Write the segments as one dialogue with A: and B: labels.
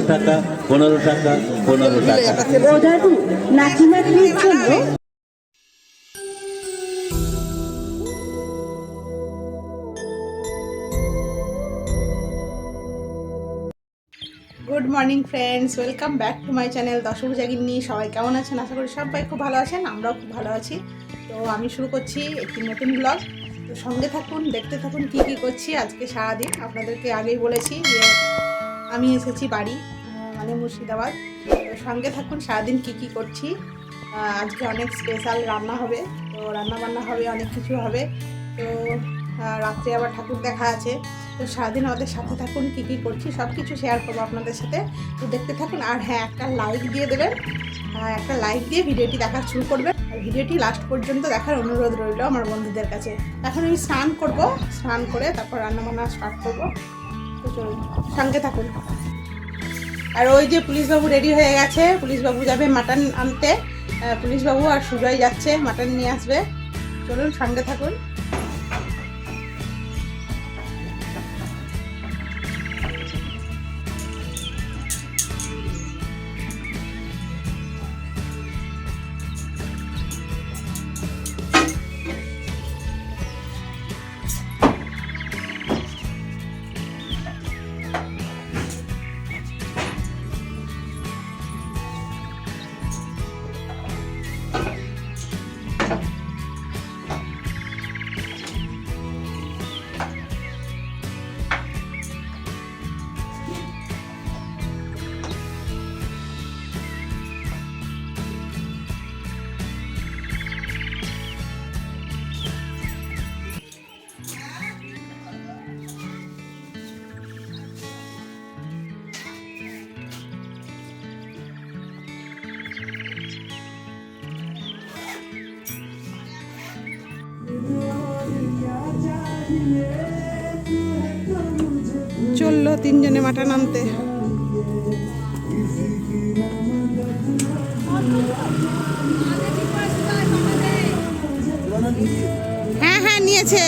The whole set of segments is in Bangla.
A: টাকা 15 টাকা 15 টাকা।
B: Good morning friends, welcome back to my channel Dashabhuja Ginni. সবাই কেমন আছেন? আশা করি সবাই খুব ভালো আছেন, আমরাও খুব ভালো আছি। তো আমি শুরু করছি একটি নতুন ব্লগ। তো সঙ্গে থাকুন, দেখতে থাকুন কী কী করছি আজকে সারাদিন। আপনাদেরকে আগেই বলেছি যে আমি এসেছি বাড়ি, মানে মুর্শিদাবাদ। তো সঙ্গে থাকুন সারাদিন কী কী করছি। আজকে অনেক স্পেশাল রান্না হবে, তো রান্না বান্না হবে, অনেক কিছু হবে। তো রাত্রে আবার ঠাকুর দেখা আছে। তো সারাদিন আমাদের সাথে থাকুন, কী কী করছি সব কিছু শেয়ার করবো আপনাদের সাথে। তো দেখতে থাকুন। আর হ্যাঁ, একটা লাইক দিয়ে দেবেন, একটা লাইক দিয়ে ভিডিওটি দেখা শুরু করবেন। আর ভিডিওটি লাস্ট পর্যন্ত দেখার অনুরোধ রইল আমার বন্ধুদের কাছে। এখন আমি স্নান করব, স্নান করে তারপর রান্নাবান্না স্টার্ট করবো। তো চলুন সঙ্গে থাকুন। আর ওই যে পুলিশবাবু রেডি হয়ে গেছে, পুলিশবাবু যাবে মাটন আনতে। পুলিশবাবু আর সুজয় যাচ্ছে মাটন নিয়ে আসবে। চলুন সঙ্গে থাকুন। চললো তিনজনে মাটন আনতে। হ্যাঁ হ্যাঁ নিয়েছে।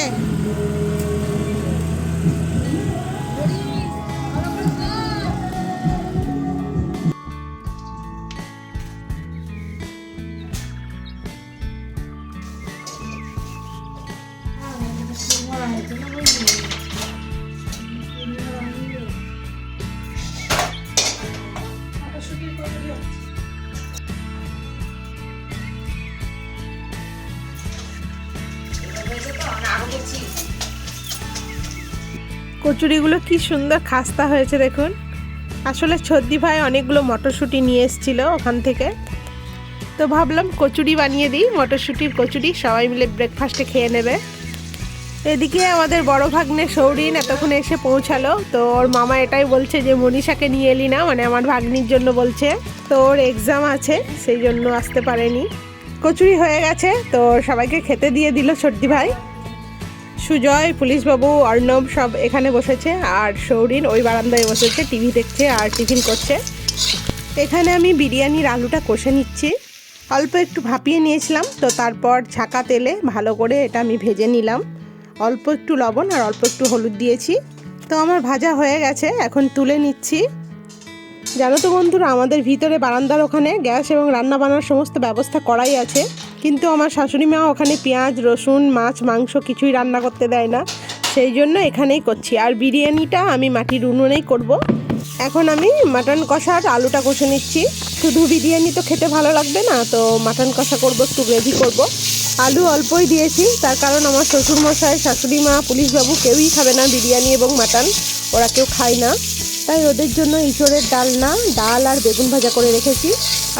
B: কচুরিগুলো কি সুন্দর খাস্তা হয়েছে দেখুন। আসলে ছদ্দি ভাই অনেকগুলো মটরশুঁটি নিয়ে এসেছিল ওখান থেকে, তো ভাবলাম কচুরি বানিয়ে দিই, মটরশুঁটির কচুরি, সবাই মিলে ব্রেকফাস্টে খেয়ে নেবে। এদিকে আমাদের বড় ভাগ্নে সৌরিন এতক্ষণে এসে পৌঁছালো। তো ওর মামা এটাই বলছে যে মনীষাকে নিয়ে এলি না, মানে আমার ভাগ্নির জন্য বলছে। তো ওর এক্সাম আছে সেই জন্য আসতে পারেনি। কচুরি হয়ে গেছে, তো সবাইকে খেতে দিয়ে দিল ছদ্দি ভাই। সুজয়, পুলিশবাবু, অর্ণব সব এখানে বসেছে, আর সৌরিন ওই বারান্দায় বসেছে, টিভি দেখছে আর টিফিন করছে। এখানে আমি বিরিয়ানির আলুটা কষে নিচ্ছি। অল্প একটু ভাপিয়ে নিয়েছিলাম, তো তারপর ছাকা তেলে ভালো করে এটা আমি ভেজে নিলাম। অল্প একটু লবণ আর অল্প একটু হলুদ দিয়েছি। তো আমার ভাজা হয়ে গেছে, এখন তুলে নিচ্ছি। জানো তো বন্ধুরা, আমাদের ভিতরে বারান্দার ওখানে গ্যাস এবং রান্না বান্নার সমস্ত ব্যবস্থা করাই আছে, কিন্তু আমার শাশুড়ি মা ওখানে পেঁয়াজ, রসুন, মাছ, মাংস কিছুই রান্না করতে দেয় না, সেই জন্য এখানেই করছি। আর বিরিয়ানিটা আমি মাটির উনুনেই করব। এখন আমি মাটন কষার আলুটা কষে নিচ্ছি। শুধু বিরিয়ানি তো খেতে ভালো লাগবে না, তো মাটন কষা করব, একটু গ্রেভি করব। আলু অল্পই দিয়েছি, তার কারণ আমার শ্বশুরমশাই, শাশুড়ি মা, পুলিশবাবু কেউই খাবে না বিরিয়ানি এবং মাটন, ওরা কেউ খায় না। তাই ওদের জন্য ইঁচড়ের ডালনা, ডাল আর বেগুন ভাজা করে রেখেছি।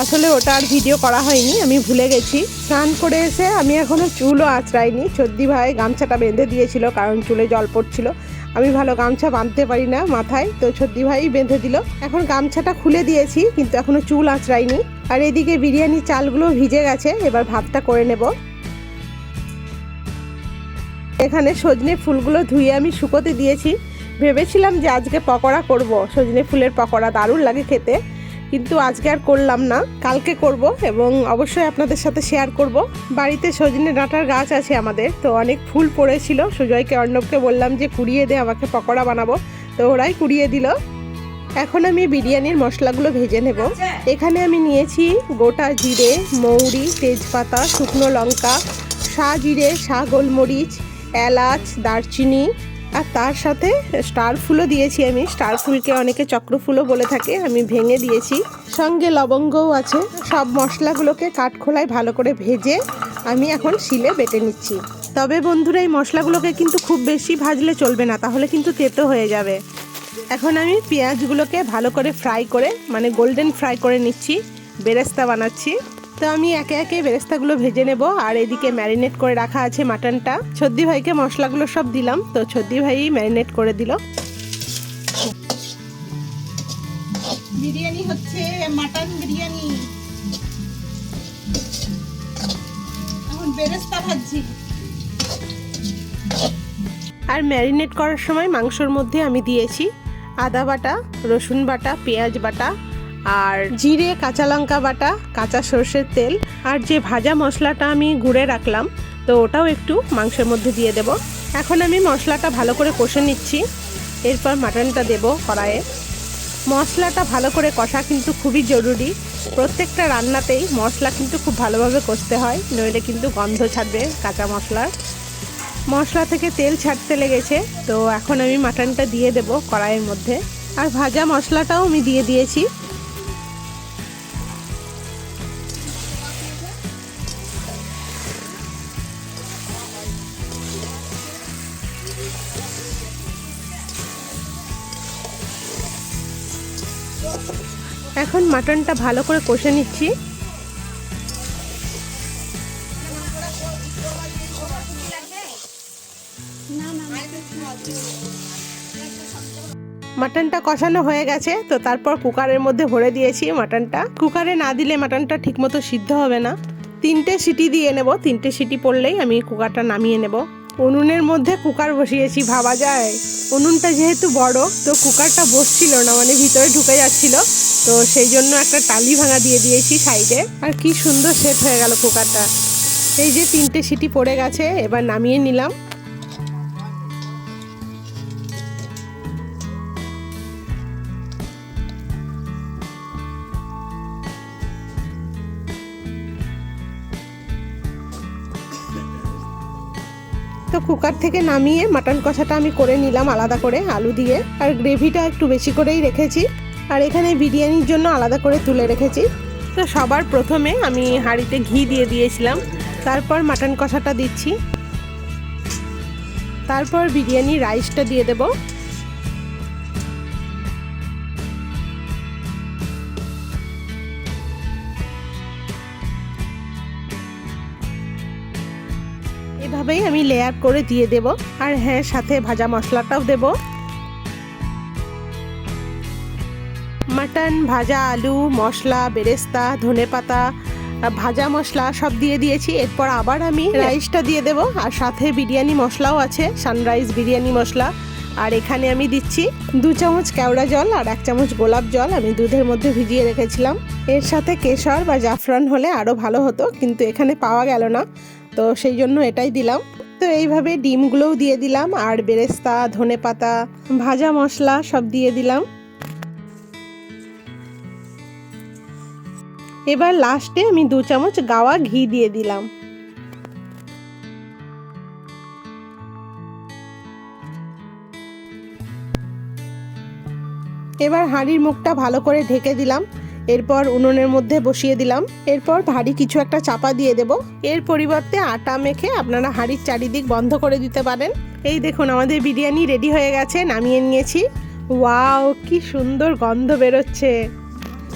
B: আসলে ওটা আর ভিডিও করা হয়নি, আমি ভুলে গেছি। স্নান করে এসে আমি এখনও চুলও আঁচড়াইনি। ছদ্দি ভাই গামছাটা বেঁধে দিয়েছিল, কারণ চুলে জল পড়ছিল। আমি ভালো গামছা বাঁধতে পারি না মাথায়, তো ছদ্দি ভাই বেঁধে দিল। এখন গামছাটা খুলে দিয়েছি, কিন্তু এখনও চুল আঁচড়াইনি। আর এদিকে বিরিয়ানির চালগুলো ভিজে গেছে, এবার ভাতটা করে নেব। এখানে সজনে ফুলগুলো ধুয়ে আমি শুকোতে দিয়েছি। ভেবেছিলাম যে আজকে পকোড়া করব, সজনে ফুলের পকোড়া দারুণ লাগে খেতে, কিন্তু আজকে আর করলাম না, কালকে করব এবং অবশ্যই আপনাদের সাথে শেয়ার করব। বাড়িতে সজনে ডাঁটার গাছ আছে আমাদের, তো অনেক ফুল পড়েছিল। সুজয়কে অর্ণবকে বললাম যে কুড়িয়ে দে, আমাকে পকোড়া বানাবো, তো ওরাই কুড়িয়ে দিল। এখন আমি বিরিয়ানির মশলাগুলো ভেজে নেব। এখানে আমি নিয়েছি গোটা জিরে, মৌরি, তেজপাতা, শুকনো লঙ্কা, জিরে, গোলমরিচ, এলাচ, দারচিনি, আর তার সাথে স্টার ফুলও দিয়েছি। আমি স্টার ফুলকে অনেকে চক্রফুলও বলে থাকে, আমি ভেঙে দিয়েছি। সঙ্গে লবঙ্গও আছে। সব মশলাগুলোকে কাঠখোলায় ভালো করে ভেজে আমি এখন শিলে বেটে নিচ্ছি। তবে বন্ধুরা, এই মশলাগুলোকে কিন্তু খুব বেশি ভাজলে চলবে না, তাহলে কিন্তু তেতো হয়ে যাবে। এখন আমি পেঁয়াজগুলোকে ভালো করে ফ্রাই করে, মানে গোল্ডেন ফ্রাই করে নিচ্ছি, বেরেস্তা বানাচ্ছি। তো আমি একে একে বেরেস্তাগুলো ভেজে নেব। আর এদিকে ম্যারিনেট করে রাখা আছে মাটনটা। ছদ্দি ভাইকে মশলাগুলো সব দিলাম, তো ছদ্দি ভাই ম্যারিনেট করে দিল। বিরিয়ানি হচ্ছে, মাটন বিরিয়ানি। এখন বেরেস্তা ভাজছি। আর ম্যারিনেট করার সময় মাংসর মধ্যে আমি দিয়েছি আদা বাটা, রসুন বাটা, পেঁয়াজ বাটা, আর জিরে, কাঁচা লঙ্কা বাটা, কাঁচা সর্ষের তেল, আর যে ভাজা মশলাটা আমি গুঁড়ে রাখলাম, তো ওটাও একটু মাংসের মধ্যে দিয়ে দেব। এখন আমি মশলাটা ভালো করে কষে নিচ্ছি। এরপর মাটনটা দেব কড়াইয়ে। মশলাটা ভালো করে কষা কিন্তু খুবই জরুরি। প্রত্যেকটা রান্নাতেই মশলা কিন্তু খুব ভালোভাবে কষতে হয়, নইলে কিন্তু গন্ধ ছাড়বে কাঁচা মশলার। মশলা থেকে তেল ছাড়তে লেগেছে, তো এখন আমি মাটনটা দিয়ে দেব কড়াইয়ের মধ্যে। আর ভাজা মশলাটাও আমি দিয়ে দিয়েছি। এখন মাটনটা ভালো করে কষে নিচ্ছি। মাটনটা কষানো হয়ে গেছে, তো তারপর কুকারের মধ্যে ভরে দিয়েছি মাটনটা। কুকারে না দিলে মাটনটা ঠিকমতো সিদ্ধ হবে না। 3টে সিটি দিয়ে নেব, 3টে সিটি পড়লেই আমি কুকারটা নামিয়ে নেব। উনুনের মধ্যে কুকার বসিয়েছি, ভাবা যায়। উনুনটা যেহেতু বড়, তো কুকারটা বসছিল না, মানে ভিতরে ঢুকে যাচ্ছিল, তো সেই জন্য একটা টালি ভাঙা দিয়ে দিয়েছি সাইডে। আর কি সুন্দর সেট হয়ে গেল কুকারটা। এই যে 3টে সিটি পড়ে গেছে, এবার নামিয়ে নিলাম। তো কুকার থেকে নামিয়ে মাটন কষাটা আমি করে নিলাম আলাদা করে আলু দিয়ে। আর গ্রেভিটা একটু বেশি করেই রেখেছি। আর এখানে বিরিয়ানির জন্য আলাদা করে তুলে রেখেছি। তো সবার প্রথমে আমি হাঁড়িতে ঘি দিয়ে দিয়েছিলাম, তারপর মাটন কষাটা দিচ্ছি, তারপর বিরিয়ানি রাইসটা দিয়ে দেব। এভাবেই আমি লেয়ার করে দিয়ে দেব। আর হ্যাঁ, সাথে ভাজা মশলাটাও দেব। মাটন, ভাজা আলু, মশলা, বেরেস্তা, ধনেপাতা, ভাজা মশলা সব দিয়ে দিয়েছি। এরপর আবার আমি রাইসটা দিয়ে দেব। আর সাথে বিরিয়ানি মশলাও আছে, সানরাইজ বিরিয়ানি মশলা। আর এখানে আমি দিচ্ছি 2 চামচ কেওড়া জল আর 1 চামচ গোলাপ জল, আমি দুধের মধ্যে ভিজিয়ে রেখেছিলাম। এর সাথে কেশর বা জাফরান হলে আরও ভালো হতো, কিন্তু এখানে পাওয়া গেল না, তো সেই জন্য এটাই দিলাম। তো এইভাবে ডিমগুলোও দিয়ে দিলাম, আর বেরেস্তা, ধনেপাতা, ভাজা মশলা সব দিয়ে দিলাম। এবার লাস্টে আমি 2 চামচ গাওয়া ঘি দিয়ে দিলাম। এবার হাঁড়ির মুখটা ভালো করে ঢেকে দিলাম। এরপর উনুনের মধ্যে বসিয়ে দিলাম। এরপর ভারী কিছু একটা চাপা দিয়ে দেব। এর পরিবর্তে আটা মেখে আপনারা হাঁড়ির চারিদিক বন্ধ করে দিতে পারেন। এই দেখুন, আমাদের বিরিয়ানি রেডি হয়ে গেছে, নামিয়ে নিয়েছি। ওয়াও, কি সুন্দর গন্ধ বেরোচ্ছে।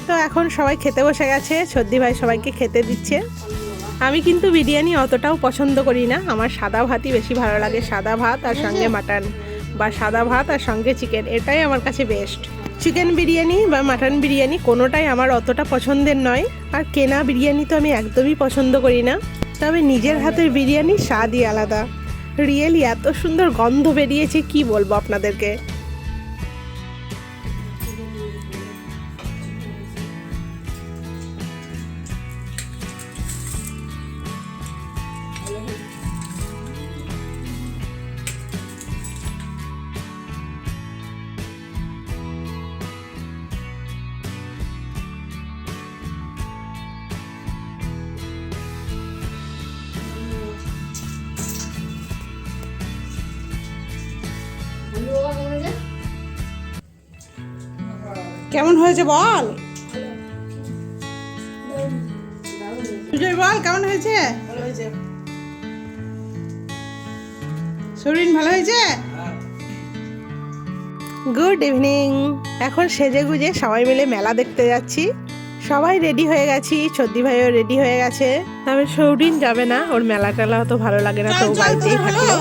B: তো এখন সবাই খেতে বসে গেছে, ছদ্দি ভাই সবাইকে খেতে দিচ্ছে। আমি কিন্তু বিরিয়ানি অতটাও পছন্দ করি না, আমার সাদা ভাতই বেশি ভালো লাগে। সাদা ভাত আর সঙ্গে মাটন, বা সাদা ভাত আর সঙ্গে চিকেন, এটাই আমার কাছে বেস্ট। চিকেন বিরিয়ানি বা মাটন বিরিয়ানি কোনোটাই আমার অতটা পছন্দের নয়। আর কেনা বিরিয়ানি তো আমি একদমই পছন্দ করি না। তবে নিজের হাতের বিরিয়ানির স্বাদই আলাদা। রিয়েলি এত সুন্দর গন্ধ বেরিয়েছে, কি বলবো আপনাদেরকে। কেমন হয়েছে বল, সুজয় বল কেমন হয়েছে? শরীর ভালো হয়েছে? Good evening. এখন সেজে গুজে সবাই মিলে মেলা দেখতে যাচ্ছি। সবাই রেডি হয়ে গেছি, ছদ্দি ভাইও রেডি হয়ে গেছে। তবে সৌরিন যাবে না, ওর মেলা টেলা অত ভালো লাগে না, তো ও বাড়িতেই থাকলো।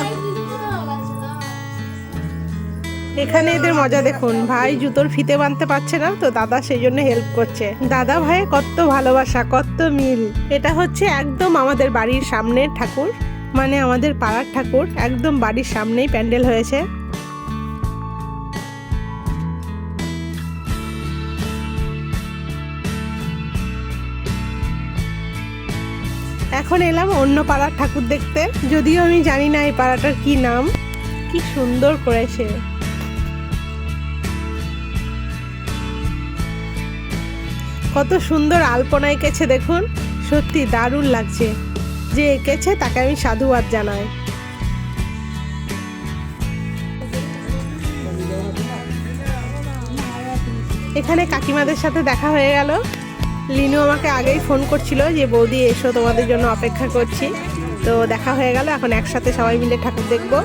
B: এখানে এদের মজা দেখুন, ভাই জুতোর ফিতে বাঁধতে পারছে না, তো দাদা সেই জন্য হেল্প করছে। দাদা ভাই কত ভালোবাসা, কত মিল। এটা হচ্ছে একদম আমাদের বাড়ির সামনের ঠাকুর, মানে আমাদের পাড়ার ঠাকুর, একদম বাড়ির সামনেই প্যান্ডেল হয়েছে। এখন এলাম অন্য পাড়ার ঠাকুর দেখতে, যদিও আমি জানি না এই পাড়াটার কি নাম। কি সুন্দর করেছে। কত সুন্দর আলপনা এঁকেছে দেখুন, সত্যি দারুণ লাগছে। যে এঁকেছে তাকে আমি সাধুবাদ জানাই। এখানে কাকিমাদের সাথে দেখা হয়ে গেল। লিনু আমাকে আগেই ফোন করছিল যে বৌদি এসো, তোমাদের জন্য অপেক্ষা করছি। তো দেখা হয়ে গেল, এখন একসাথে সবাই মিলে ঠাকুর দেখবো।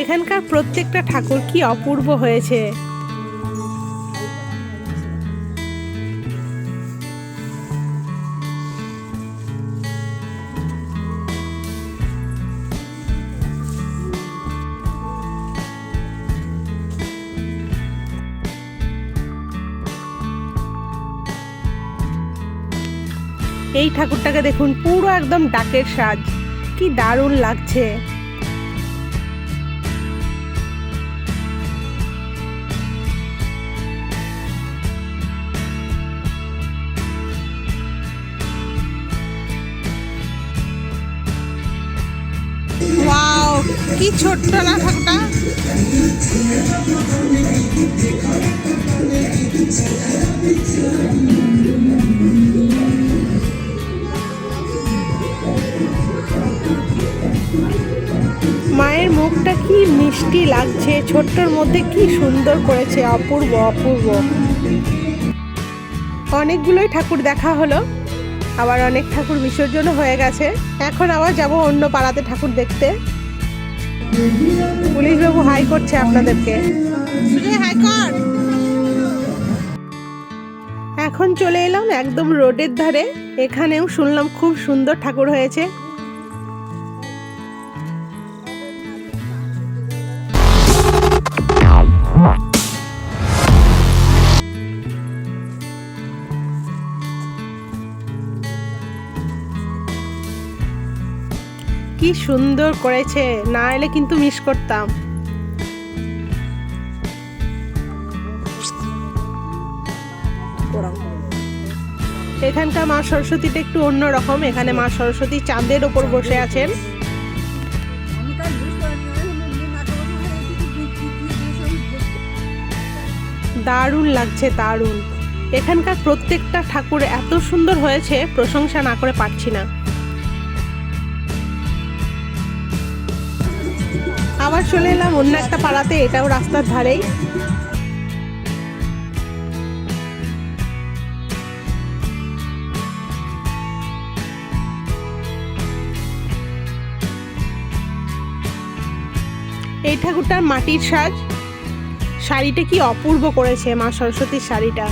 B: এখানকার প্রত্যেকটা ঠাকুর কি অপূর্ব হয়েছে। এই ঠাকুরটাকে দেখুন, পুরো একদম ডাকের সাজ, কি দারুণ লাগছে। ওয়াও, কি ছোট্ট না ঠাকুরটা। মায়ের মুখটা কি মিষ্টি লাগছে, ছোট্টর মধ্যে কি সুন্দর করেছে, অপূর্ব অপূর্ব। অনেকগুলোই ঠাকুর দেখা হলো, আবার অনেক ঠাকুর বিসর্জন হয়ে গেছে। এখন আবার যাব অন্য পাড়াতে ঠাকুর দেখতে। পুলিশ বাবু হাই করছে আপনাদেরকে। হাই কর। এখন চলে এলাম একদম রোডের ধারে। এখানেও শুনলাম খুব সুন্দর ঠাকুর হয়েছে। কি সুন্দর করেছে, না এলে কিন্তু মিস করতাম। এখানকার মা সরস্বতীটা একটু অন্যরকম। এখানে মা সরস্বতী চাঁদের ওপর বসে আছেন। দারুণ লাগছে, দারুণ। এখানকার প্রত্যেকটা ঠাকুর এত সুন্দর হয়েছে, প্রশংসা না করে পারছি না। আবার চলে এলাম অন্য একটা পাড়াতে, এটাও রাস্তার ধারেই। এই ঠাকুরটার মাটির সাজ, শাড়িটা কি অপূর্ব করেছে মা সরস্বতীর শাড়িটা।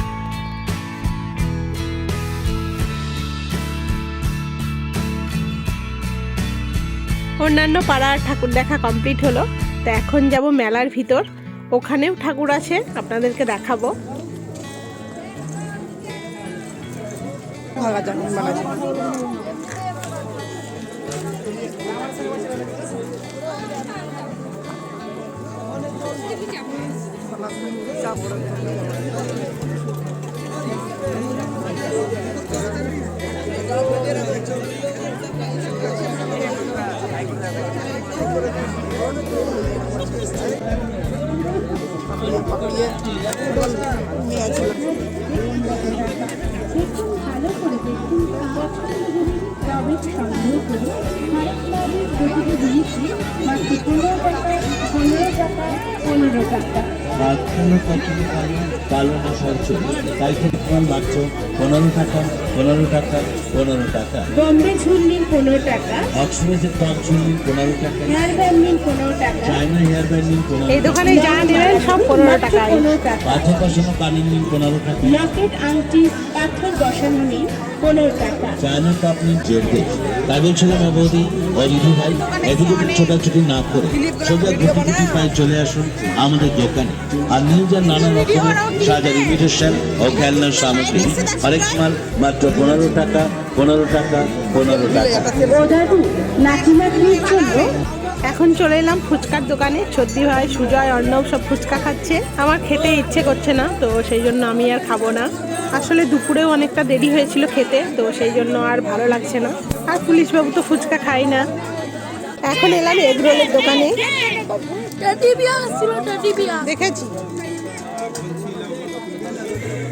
B: অন্যান্য পাড়ার ঠাকুর দেখা কমপ্লিট হলো। তো এখন যাব মেলার ভিতর, ওখানেও ঠাকুর আছে, আপনাদেরকে দেখাবো।
C: ভালো করে দেখুন তবে সংগ্রহ করে ভারতবাদের প্রতিটি দিয়েছি মাত্র 15 টাকা 15 টাকা।
A: কালো মশার চোখ তাই তোমার মাত্র 15 টাকা 15 টাকা 15 টাকা।
C: বম্বে ঝুল্লির 15 টাকা,
A: অক্সফোর্ডের টপ চুল্লি 15 টাকা,
C: হেয়ার ব্যান্ডিং 15 টাকা,
A: চায়না হেয়ার ব্যান্ডিং 15
B: এই
A: টাকা,
B: দোকানে যা নেবেন সব 15 টাকায়।
C: 15 টাকা।
A: পাথর বসানো কানের নিন 15 টাকা,
C: লকেট আংটি পাথর বসানো নিন 15 টাকা।
A: চায়না টপ নিন জেডে। তাই বলছিলাম অবধি অরিধি ভাই এদিকে ছোটাছুটি না করে সোজা গুটি পায়ে চলে আসুন আমাদের দোকানে আর নিয়ে যান নানা রকমের সাজার ইমিটেশন ও খেলনার সামগ্রী। হরেক মাল মাত্র 15 টাকা 15 টাকা 15 টাকা।
C: ওদারু নাতিনাতনির জন্য
B: এখন চলে এলাম ফুচকার দোকানে। সত্যি ভাই, সুজয়, অর্ণব সব ফুচকা খাচ্ছে। আমার খেতে ইচ্ছে করছে না, তো সেই জন্য আমি আর খাবো না। আসলে দুপুরেও অনেকটা দেরি হয়েছিল খেতে, তো সেই জন্য আর ভালো লাগছে না। আর পুলিশবাবু তো ফুচকা খায় না। এখন এলাম এগরোলের দোকানে। দেখেছি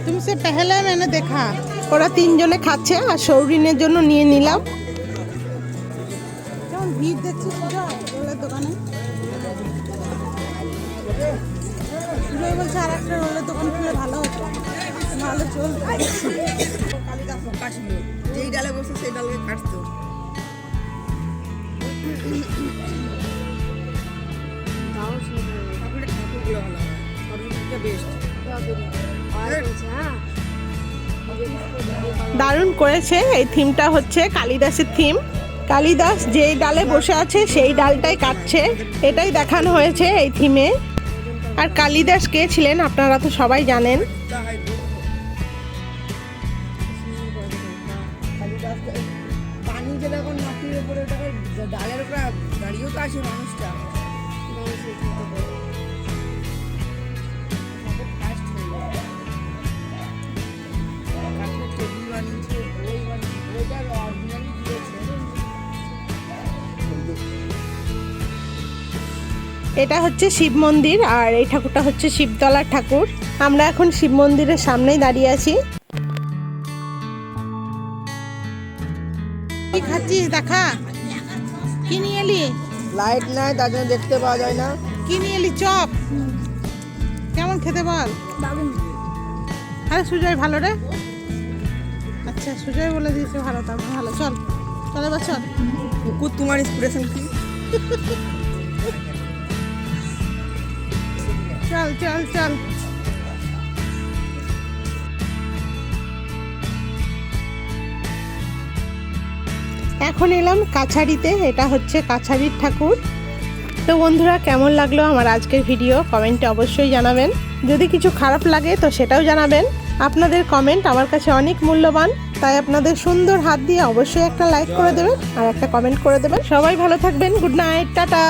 B: তুমি সে পেহলে মেনে দেখা। ওরা তিনজনে খাচ্ছে আর সৌরিনের জন্য নিয়ে নিলাম। কেমন ভিড় দেখছি রোলের দোকানে। সুজয় বলছে আর একটা রোলের দোকান খুলে ভালো হতো, ভালো চল।
D: যেই ডালে বসে সেই ডালকে কাটতো। ঠাকুরগুলো ভালো হয়, সরস্বতীটা বেস্ট।
B: দারুণ করেছে। এই থিমটা হচ্ছে কালিদাসের থিম। কালিদাস যেই ডালে বসে আছে সেই ডালটাই কাটছে, এটাই দেখানো হয়েছে এই থিমে। আর কালিদাস কে ছিলেন আপনারা তো সবাই জানেন।
D: পানি যেটা এখন মাটির উপরে ওটাকে ডালের উপরে দাঁড়িয়েও তো আছে মানুষটা। ফার্স্ট হয়ে যায়। কাঠের টেবিল বানিয়েছে, বই বানিয়েছে, বইটার অরিজিনালি দিয়েছে।
B: এটা হচ্ছে শিব মন্দির আর এই ঠাকুরটা হচ্ছে শিবতলার ঠাকুর। আমরা এখন শিব মন্দিরের সামনেই দাঁড়িয়ে আছি। কি খাচ্ছিস দেখা? কি নিয়ে এলি?
D: লাইট নাই তার জন্য দেখতে পাওয়া যায় না।
B: কি নিয়ে এলি? চপ। কেমন খেতে বল? আরে সুজয় ভালো রে। আচ্ছা সুজয় বলে দিয়েছে ভালো, তার ভালো। চল চল এবার চল।
D: কুকুর তোমার ইন্সপিরেশন কি?
B: চল চল চল। এখন এলাম কাছারিতে। এটা হচ্ছে কাছারির ঠাকুর। তো বন্ধুরা, কেমন লাগলো আমার আজকের ভিডিও কমেন্টে অবশ্যই জানাবেন। যদি কিছু খারাপ লাগে তো সেটাও জানাবেন। আপনাদের কমেন্ট আমার কাছে অনেক মূল্যবান, তাই আপনাদের সুন্দর হাত দিয়ে অবশ্যই একটা লাইক করে দেবেন আর একটা কমেন্ট করে দেবেন। সবাই ভালো থাকবেন। Good night, tata.